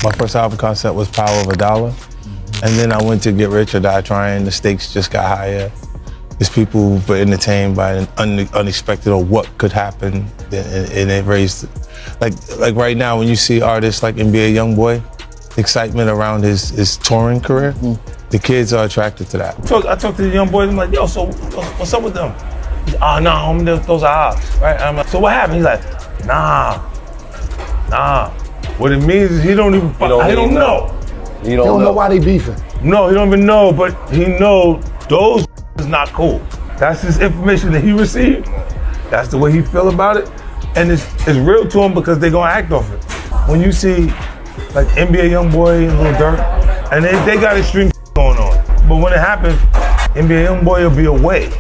My first album concept was Power of a Dollar. And then I went to Get Rich or Die Trying. The stakes just got higher. There's people who were entertained by an unexpected or what could happen. And it raised, like right now when you see artists like NBA YoungBoy, the excitement around his touring career, the kids are attracted to that. I talked to the young boys, I'm like, yo, so what's up with them? He's, oh, no, homie, those are ours, right? And I'm like, so what happened? He's like, nah. What it means is he don't even, he don't know. You don't know why they beefing. No, he don't even know, but he know those is not cool. That's his information that he received. That's the way he feel about it. And it's real to him because they gonna act off it. When you see like NBA YoungBoy and Lil Durk, and they got extreme going on. But when it happens, NBA YoungBoy will be away.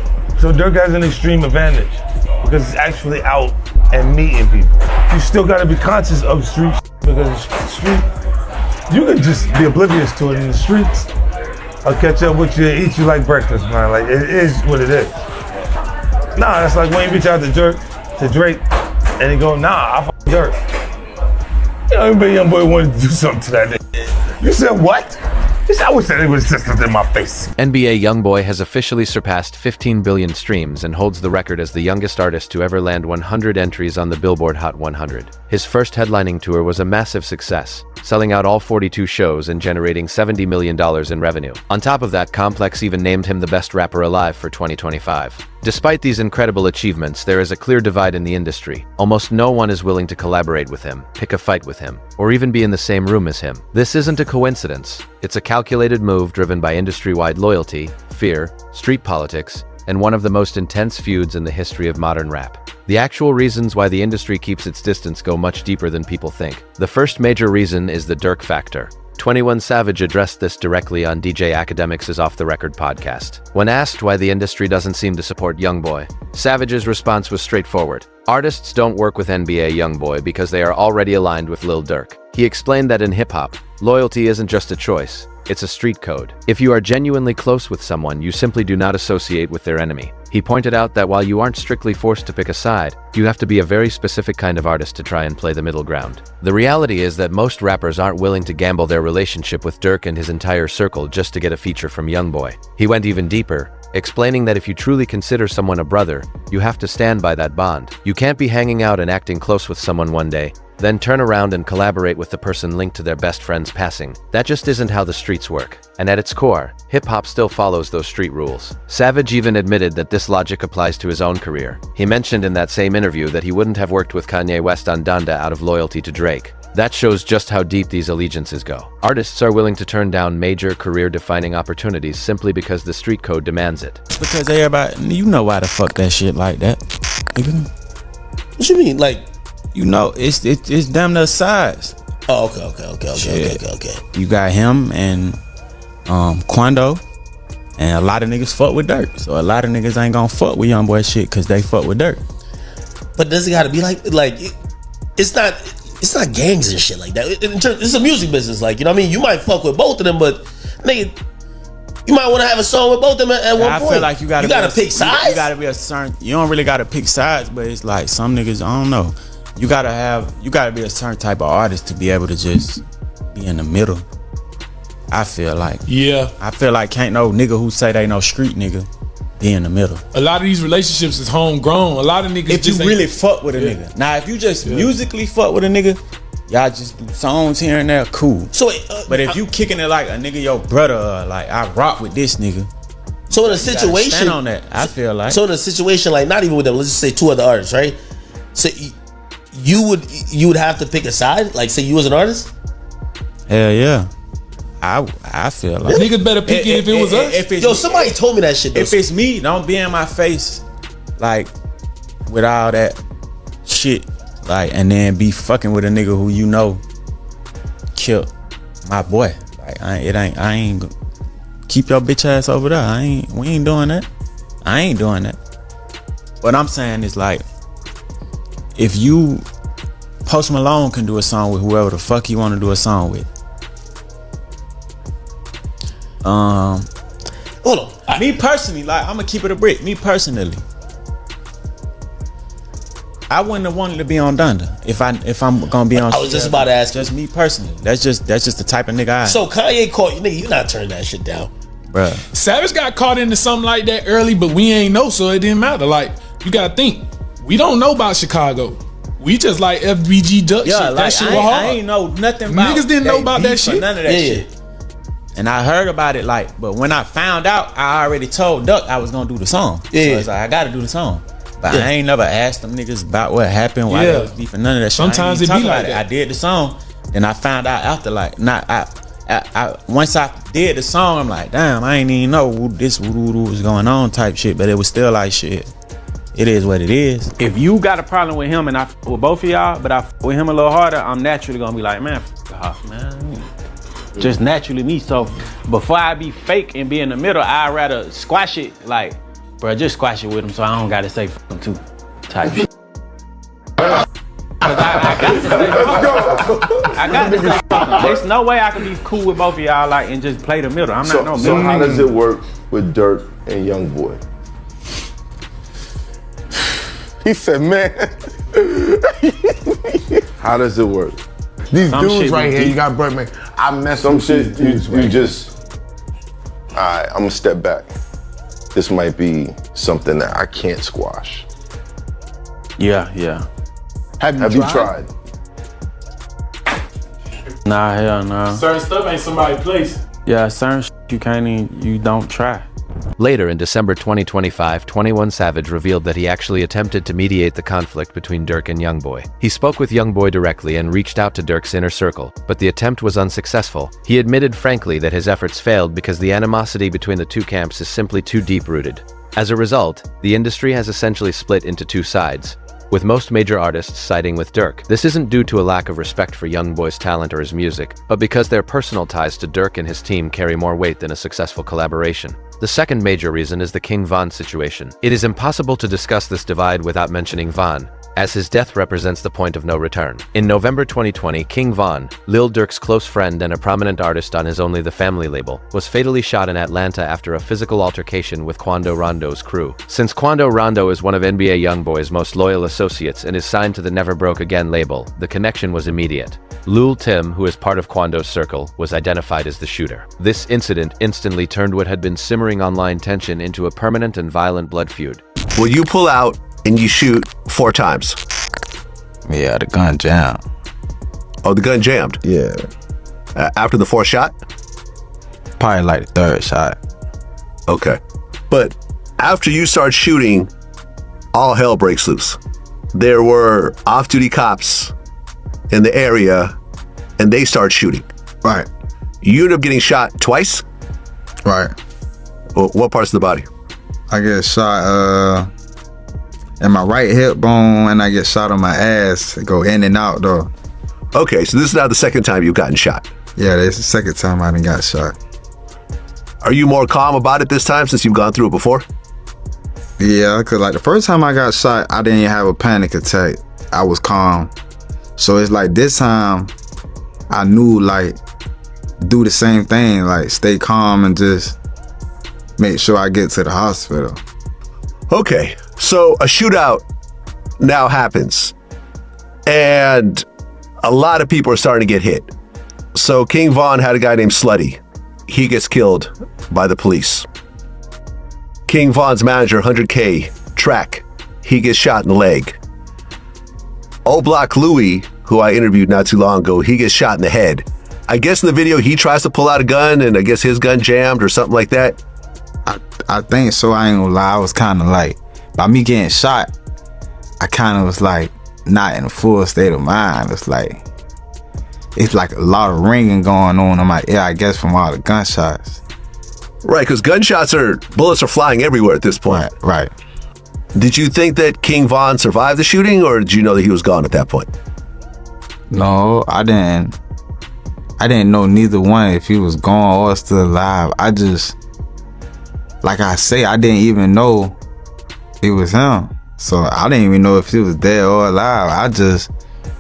So Durk has an extreme advantage because he's actually out and meeting people. You still gotta be conscious of street because street, you can just be oblivious to it in the streets. I'll catch up with you and eat you like breakfast, man. Like, it is what it is. Nah, that's like when you reach out to Drake, and he go, nah, I fuck Durk. You know, everybody young boy wanted to do something to that nigga. You said what? He said, I wish that nigga would have said something in my face. NBA YoungBoy has officially surpassed 15 billion streams and holds the record as the youngest artist to ever land 100 entries on the Billboard Hot 100. His first headlining tour was a massive success, selling out all 42 shows and generating $70 million in revenue. On top of that, Complex even named him the best rapper alive for 2025. Despite these incredible achievements, there is a clear divide in the industry. Almost no one is willing to collaborate with him, pick a fight with him, or even be in the same room as him. This isn't a coincidence. It's a calculated move driven by industry-wide loyalty, fear, street politics, and one of the most intense feuds in the history of modern rap. The actual reasons why the industry keeps its distance go much deeper than people think. The first major reason is the Durk factor. 21 Savage addressed this directly on DJ Academics' Off the Record podcast. When asked why the industry doesn't seem to support YoungBoy, Savage's response was straightforward. Artists don't work with NBA YoungBoy because they are already aligned with Lil Durk. He explained that in hip-hop, loyalty isn't just a choice, it's a street code. If you are genuinely close with someone, you simply do not associate with their enemy. He pointed out that while you aren't strictly forced to pick a side, you have to be a very specific kind of artist to try and play the middle ground. The reality is that most rappers aren't willing to gamble their relationship with Durk and his entire circle just to get a feature from YoungBoy. He went even deeper, explaining that if you truly consider someone a brother, you have to stand by that bond. You can't be hanging out and acting close with someone one day, then turn around and collaborate with the person linked to their best friend's passing. That just isn't how the streets work. And at its core, hip-hop still follows those street rules. Savage even admitted that this logic applies to his own career. He mentioned in that same interview that he wouldn't have worked with Kanye West on Donda out of loyalty to Drake. That shows just how deep these allegiances go. Artists are willing to turn down major career-defining opportunities simply because the street code demands it. Because everybody, you know why the fuck that shit like that. What you mean, like? You know, it's damn near size. Oh, okay. You got him and Quando, and a lot of niggas fuck with Durk. So a lot of niggas ain't gonna fuck with YoungBoy shit because they fuck with Durk. But does it gotta be like it's not gangs and shit like that. It's a music business, like, you know what I mean? You might fuck with both of them, but nigga, you might want to have a song with both of them at one point. I feel like you gotta pick sides. You gotta be a certain. You don't really gotta pick sides, but it's like some niggas, I don't know. You gotta be a certain type of artist to be able to just be in the middle. I feel like. Yeah. I feel like can't no nigga who say they no street nigga be in the middle. A lot of these relationships is homegrown. A lot of niggas if you really fuck with a nigga. Now if you just musically fuck with a nigga, y'all just do songs here and there, cool. So but if you kicking it like a nigga your brother, like I rock with this nigga. So in a situation stand on that, I feel like. So in a situation like not even with them, let's just say two other artists, right? So you would have to pick a side, like say you was an artist? Hell yeah. I feel like niggas better pick it if it was us. Yo, somebody told me that shit though. If it's me, don't be in my face like with all that shit, like, and then be fucking with a nigga who you know killed my boy. Like I ain't keep your bitch ass over there. We ain't doing that. I ain't doing that. What I'm saying is like, if you Post Malone can do a song with whoever the fuck he want to do a song with. Hold on. Me personally, like, I'm gonna keep it a brick. Me personally, I wouldn't have wanted to be on Donda if I'm gonna be on. I was just about to ask. Just me personally. That's just the type of nigga I am. So Kanye caught you, nigga. You not turning that shit down, bruh. Savage got caught into something like that early, but we ain't know, so it didn't matter. Like, you gotta think, we don't know about Chicago. We just like FBG Duck shit. Like, that shit was hard. I ain't know nothing about. Niggas didn't know about that shit. None of that shit. And I heard about it, like, but when I found out, I already told Duck I was gonna do the song. So it's like, I gotta do the song. But I ain't never asked them niggas about what happened, why they was beefing, none of that shit. Sometimes it be like that. I did the song, then I found out after, like, once I did the song, I'm like, damn, I ain't even know this was going on type shit. But it was still like, shit, it is what it is. If you got a problem with him and I with both of y'all, but I with him a little harder, I'm naturally gonna be like, man, man. Just naturally me. So before I be fake and be in the middle, I'd rather squash it. Like, bro, just squash it with him so I don't gotta say fuck him too type shit. I got to say fuck him. There's no way I can be cool with both of y'all like and just play the middle. I'm not no middle. So how does it work with Dirk and YoungBoy? He said, man. How does it work? These Some dudes shit right here, deep. you got Birdman. I mess Some with shit these dudes, you right? just, all right, I'm gonna step back. This might be something that I can't squash. Yeah. Have you tried? Nah, hell no. Certain stuff ain't somebody's place. Yeah, certain shit you don't try. Later in December 2025, 21 Savage revealed that he actually attempted to mediate the conflict between Dirk and YoungBoy. He spoke with YoungBoy directly and reached out to Dirk's inner circle, but the attempt was unsuccessful. He admitted frankly that his efforts failed because the animosity between the two camps is simply too deep-rooted. As a result, the industry has essentially split into two sides, with most major artists siding with Dirk. This isn't due to a lack of respect for YoungBoy's talent or his music, but because their personal ties to Dirk and his team carry more weight than a successful collaboration. The second major reason is the King Von situation. It is impossible to discuss this divide without mentioning Von, as his death represents the point of no return. In November 2020, King Von, Lil Durk's close friend and a prominent artist on his Only the Family label, was fatally shot in Atlanta after a physical altercation with Quando Rondo's crew. Since Quando Rondo is one of NBA YoungBoy's most loyal associates and is signed to the Never Broke Again label, the connection was immediate. Lul Tim, who is part of Quando's circle, was identified as the shooter. This incident instantly turned what had been simmering online tension into a permanent and violent blood feud. Well, you pull out and you shoot 4 times. Yeah, the gun jammed. Oh, the gun jammed? Yeah. After the 4th shot? Probably like the 3rd shot. Okay. But after you start shooting, all hell breaks loose. There were off-duty cops in the area, and they start shooting. Right. You end up getting shot twice? Right. Well, what parts of the body? I get shot in my right hip bone, and I get shot on my ass. It go in and out though. Okay, so this is now the 2nd time you've gotten shot. Yeah, this is the 2nd time I done got shot. Are you more calm about it this time since you've gone through it before? Yeah, cause like the first time I got shot, I didn't have a panic attack. I was calm. So it's like this time, I knew like do the same thing, like stay calm and just make sure I get to the hospital. Okay, so a shootout now happens, and a lot of people are starting to get hit. So King Von had a guy named Slutty. He gets killed by the police. King Von's manager, 100K, Track, he gets shot in the leg. O-Block Louie, who I interviewed not too long ago, he gets shot in the head. I guess in the video he tries to pull out a gun, and I guess his gun jammed or something like that. I think so. I ain't gonna lie. I was kind of like, by me getting shot, I kind of was like not in a full state of mind. It's like a lot of ringing going on in my ear, I guess, from all the gunshots. Right, because bullets are flying everywhere at this point. Right. Did you think that King Von survived the shooting, or did you know that he was gone at that point? No, I didn't know neither one if he was gone or still alive. I just, like I say, I didn't even know it was him. So I didn't even know if he was dead or alive. I just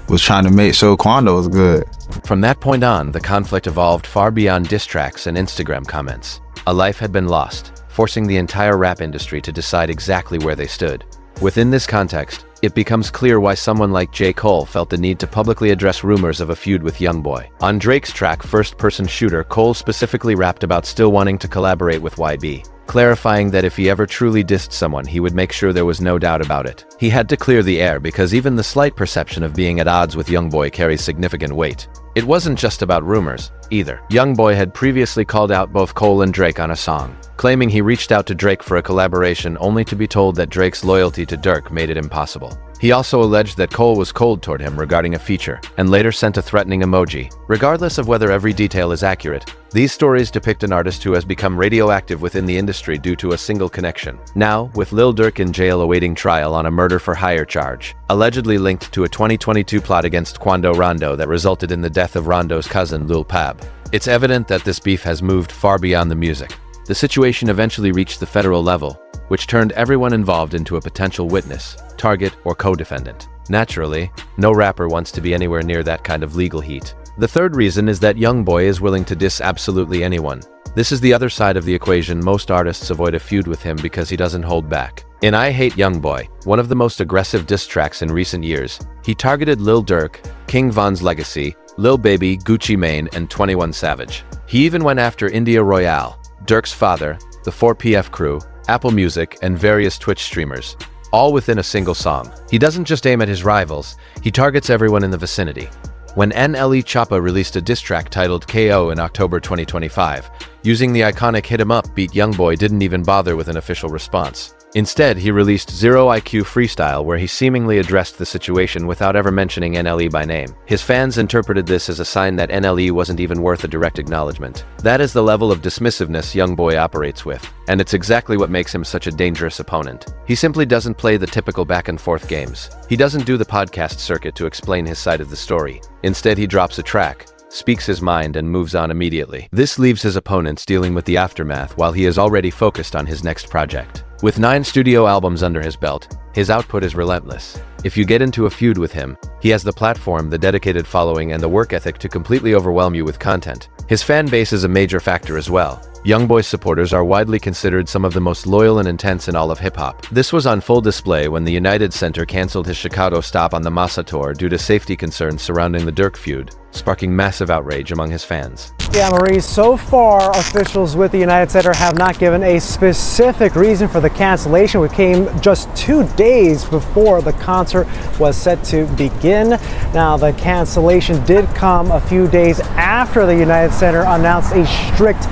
was trying to make sure Quando was good. From that point on, the conflict evolved far beyond diss tracks and Instagram comments. A life had been lost, forcing the entire rap industry to decide exactly where they stood. Within this context, it becomes clear why someone like J. Cole felt the need to publicly address rumors of a feud with YoungBoy. On Drake's track First Person Shooter, Cole specifically rapped about still wanting to collaborate with YB, clarifying that if he ever truly dissed someone, he would make sure there was no doubt about it. He had to clear the air because even the slight perception of being at odds with YoungBoy carries significant weight. It wasn't just about rumors, either. YoungBoy had previously called out both Cole and Drake on a song, claiming he reached out to Drake for a collaboration only to be told that Drake's loyalty to Durk made it impossible. He also alleged that Cole was cold toward him regarding a feature, and later sent a threatening emoji. Regardless of whether every detail is accurate, these stories depict an artist who has become radioactive within the industry due to a single connection. Now, with Lil Durk in jail awaiting trial on a murder-for-hire charge, allegedly linked to a 2022 plot against Quando Rondo that resulted in the death of Rondo's cousin, Lil Pab, it's evident that this beef has moved far beyond the music. The situation eventually reached the federal level, which turned everyone involved into a potential witness, target, or co-defendant. Naturally, no rapper wants to be anywhere near that kind of legal heat. The third reason is that YoungBoy is willing to diss absolutely anyone. This is the other side of the equation. Most artists avoid a feud with him because he doesn't hold back. In I Hate YoungBoy, one of the most aggressive diss tracks in recent years, he targeted Lil Durk, King Von's Legacy, Lil Baby, Gucci Mane, and 21 Savage. He even went after India Royale, Durk's father, the 4PF crew, Apple Music, and various Twitch streamers, all within a single song. He doesn't just aim at his rivals, he targets everyone in the vicinity. When NLE Choppa released a diss track titled KO in October 2025, using the iconic Hit 'Em Up beat, YoungBoy didn't even bother with an official response. Instead, he released Zero IQ Freestyle, where he seemingly addressed the situation without ever mentioning NLE by name. His fans interpreted this as a sign that NLE wasn't even worth a direct acknowledgement. That is the level of dismissiveness YoungBoy operates with, and it's exactly what makes him such a dangerous opponent. He simply doesn't play the typical back-and-forth games. He doesn't do the podcast circuit to explain his side of the story. Instead, he drops a track, speaks his mind, and moves on immediately. This leaves his opponents dealing with the aftermath while he is already focused on his next project. With 9 studio albums under his belt, his output is relentless. If you get into a feud with him, he has the platform, the dedicated following, and the work ethic to completely overwhelm you with content. His fan base is a major factor as well. YoungBoy's supporters are widely considered some of the most loyal and intense in all of hip-hop. This was on full display when the United Center canceled his Chicago stop on the Massa tour due to safety concerns surrounding the Durk feud, sparking massive outrage among his fans. Yeah, Marie, so far officials with the United Center have not given a specific reason for the cancellation, which came just 2 days before the concert was set to begin. Now, the cancellation did come a few days after the United Center announced a strict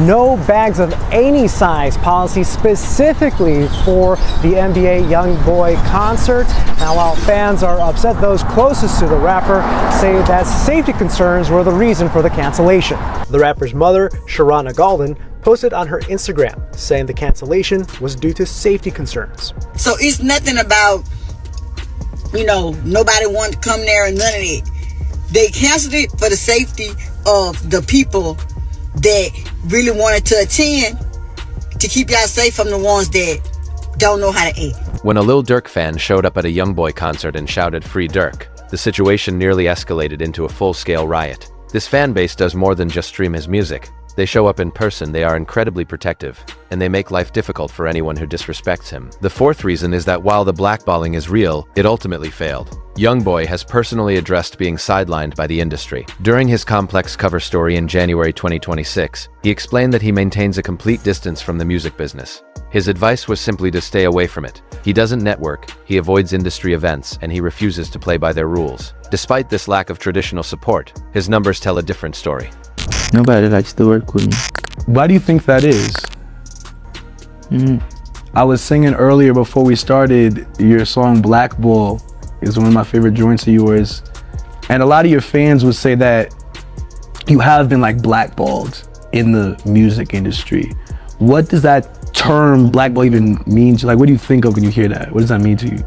no bags of any size policy specifically for the NBA YoungBoy concert. Now, while fans are upset, those closest to the rapper say that safety concerns were the reason for the cancellation. The rapper's mother, Sharana Golden, posted on her Instagram saying the cancellation was due to safety concerns. So it's nothing about, nobody wanted to come there and none of it. They canceled it for the safety of the people that really wanted to attend, to keep y'all safe from the ones that don't know how to act. When a Lil Durk fan showed up at a YoungBoy concert and shouted "Free Durk," the situation nearly escalated into a full-scale riot. This fan base does more than just stream his music. They show up in person, they are incredibly protective, and they make life difficult for anyone who disrespects him. The fourth reason is that while the blackballing is real, it ultimately failed. YoungBoy has personally addressed being sidelined by the industry. During his Complex cover story in January 2026, he explained that he maintains a complete distance from the music business. His advice was simply to stay away from it. He doesn't network, he avoids industry events, and he refuses to play by their rules. Despite this lack of traditional support, his numbers tell a different story. Nobody likes to work with me. Why do you think that is? I was singing earlier before we started, your song Blackball is one of my favorite joints of yours. And a lot of your fans would say that you have been blackballed in the music industry. What does that term blackball even mean to you? What do you think of when you hear that? What does that mean to you?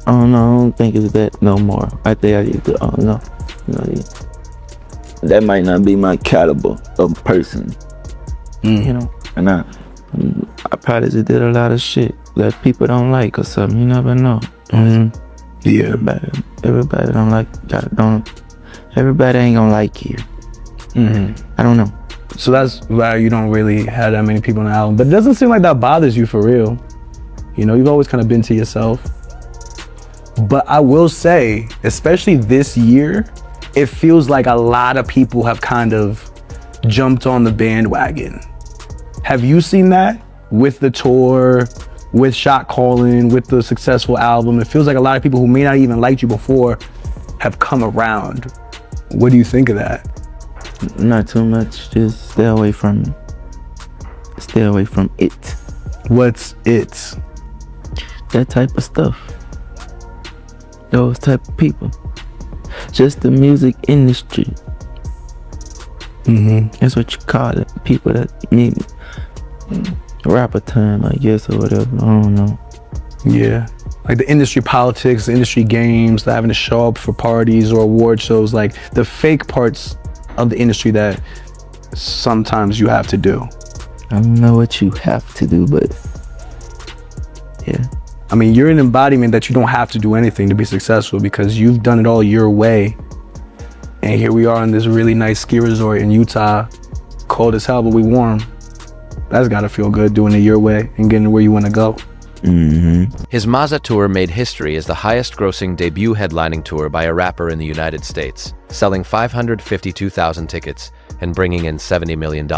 I don't think it's that no more. I think I need to, that might not be my caliber of person, and I probably just did a lot of shit that people don't like or something. You never know. Yeah, everybody don't like. Everybody ain't gonna like you. I don't know. So that's why you don't really have that many people on the album. But it doesn't seem like that bothers you for real. You've always kind of been to yourself. But I will say, especially this year, it feels like a lot of people have kind of jumped on the bandwagon. Have you seen that with the tour, with Shot Callin', with the successful album? It feels like a lot of people who may not even liked you before have come around. What do you think of that? Not too much. Just stay away from it. What's it? That type of stuff. Those type of people. Just the music industry. That's what you call it. People that need rapper time, I guess, or whatever. I don't know. Yeah. Like the industry politics, the industry games, the having to show up for parties or award shows, like the fake parts of the industry that sometimes you have to do. I don't know what you have to do, but yeah. I mean, you're an embodiment that you don't have to do anything to be successful because you've done it all your way. And here we are in this really nice ski resort in Utah, cold as hell, but we warm. That's gotta feel good doing it your way and getting where you wanna go. His Mazza tour made history as the highest-grossing debut headlining tour by a rapper in the United States, selling 552,000 tickets and bringing in $70 million.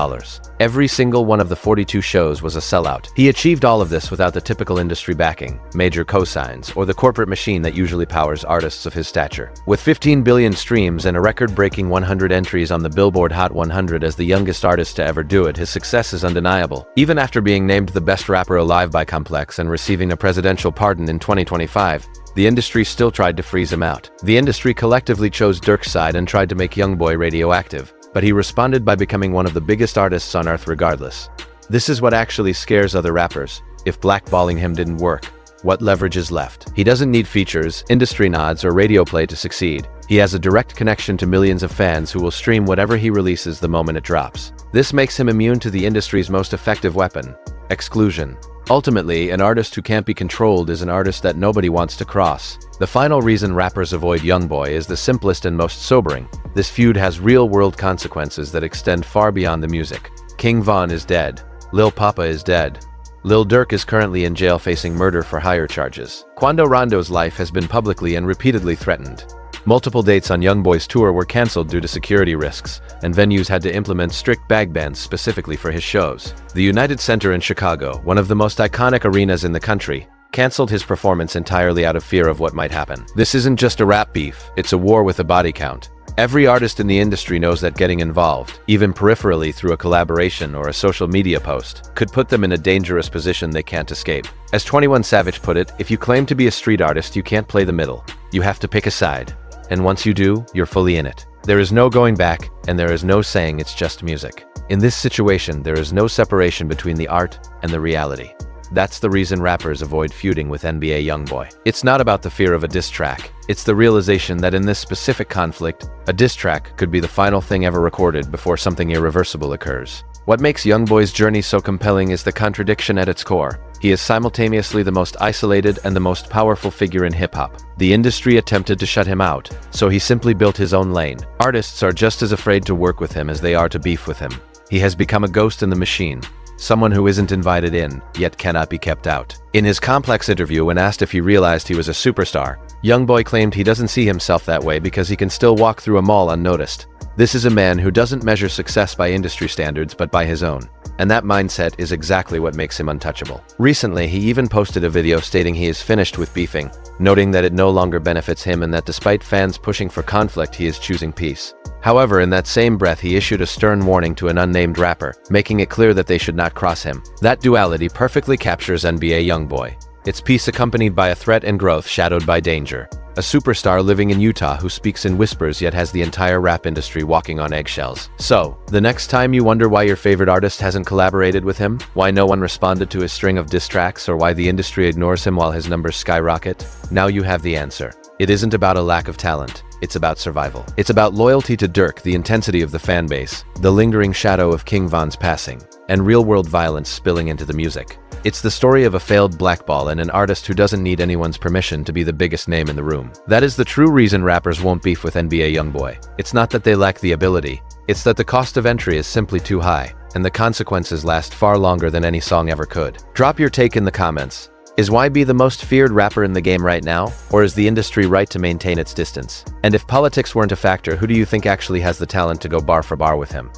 Every single one of the 42 shows was a sellout. He achieved all of this without the typical industry backing, major cosigns, or the corporate machine that usually powers artists of his stature. With 15 billion streams and a record-breaking 100 entries on the Billboard Hot 100 as the youngest artist to ever do it, his success is undeniable. Even after being named the best rapper alive by Complex and receiving a presidential pardon in 2025, the industry still tried to freeze him out. The industry collectively chose Dirk's side and tried to make YoungBoy radioactive, but he responded by becoming one of the biggest artists on earth regardless. This is what actually scares other rappers. If blackballing him didn't work, what leverage is left? He doesn't need features, industry nods, or radio play to succeed. He has a direct connection to millions of fans who will stream whatever he releases the moment it drops. This makes him immune to the industry's most effective weapon: exclusion. Ultimately, an artist who can't be controlled is an artist that nobody wants to cross. The final reason rappers avoid YoungBoy is the simplest and most sobering. This feud has real-world consequences that extend far beyond the music. King Von is dead. Lil Papa is dead. Lil Durk is currently in jail facing murder for hire charges. Quando Rondo's life has been publicly and repeatedly threatened. Multiple dates on YoungBoy's tour were cancelled due to security risks, and venues had to implement strict bag bans specifically for his shows. The United Center in Chicago, one of the most iconic arenas in the country, cancelled his performance entirely out of fear of what might happen. This isn't just a rap beef, it's a war with a body count. Every artist in the industry knows that getting involved, even peripherally through a collaboration or a social media post, could put them in a dangerous position they can't escape. As 21 Savage put it, if you claim to be a street artist, you can't play the middle. You have to pick a side. And once you do, you're fully in it. There is no going back, and there is no saying it's just music. In this situation, there is no separation between the art and the reality. That's the reason rappers avoid feuding with NBA YoungBoy. It's not about the fear of a diss track. It's the realization that in this specific conflict, a diss track could be the final thing ever recorded before something irreversible occurs. What makes YoungBoy's journey so compelling is the contradiction at its core. He is simultaneously the most isolated and the most powerful figure in hip-hop. The industry attempted to shut him out, so he simply built his own lane. Artists are just as afraid to work with him as they are to beef with him. He has become a ghost in the machine, someone who isn't invited in, yet cannot be kept out. In his Complex interview, when asked if he realized he was a superstar, YoungBoy claimed he doesn't see himself that way because he can still walk through a mall unnoticed. This is a man who doesn't measure success by industry standards but by his own. And that mindset is exactly what makes him untouchable. Recently, he even posted a video stating he is finished with beefing, noting that it no longer benefits him and that despite fans pushing for conflict, he is choosing peace. However, in that same breath, he issued a stern warning to an unnamed rapper, making it clear that they should not cross him. That duality perfectly captures NBA YoungBoy. It's peace accompanied by a threat and growth shadowed by danger. A superstar living in Utah who speaks in whispers yet has the entire rap industry walking on eggshells. So, the next time you wonder why your favorite artist hasn't collaborated with him, why no one responded to his string of diss tracks, or why the industry ignores him while his numbers skyrocket, now you have the answer. It isn't about a lack of talent. It's about survival. It's about loyalty to Dirk, the intensity of the fan base, the lingering shadow of King Von's passing, and real-world violence spilling into the music. It's the story of a failed blackball and an artist who doesn't need anyone's permission to be the biggest name in the room. That is the true reason rappers won't beef with NBA YoungBoy. It's not that they lack the ability, it's that the cost of entry is simply too high, and the consequences last far longer than any song ever could. Drop your take in the comments. Is YB the most feared rapper in the game right now, or is the industry right to maintain its distance? And if politics weren't a factor, who do you think actually has the talent to go bar for bar with him?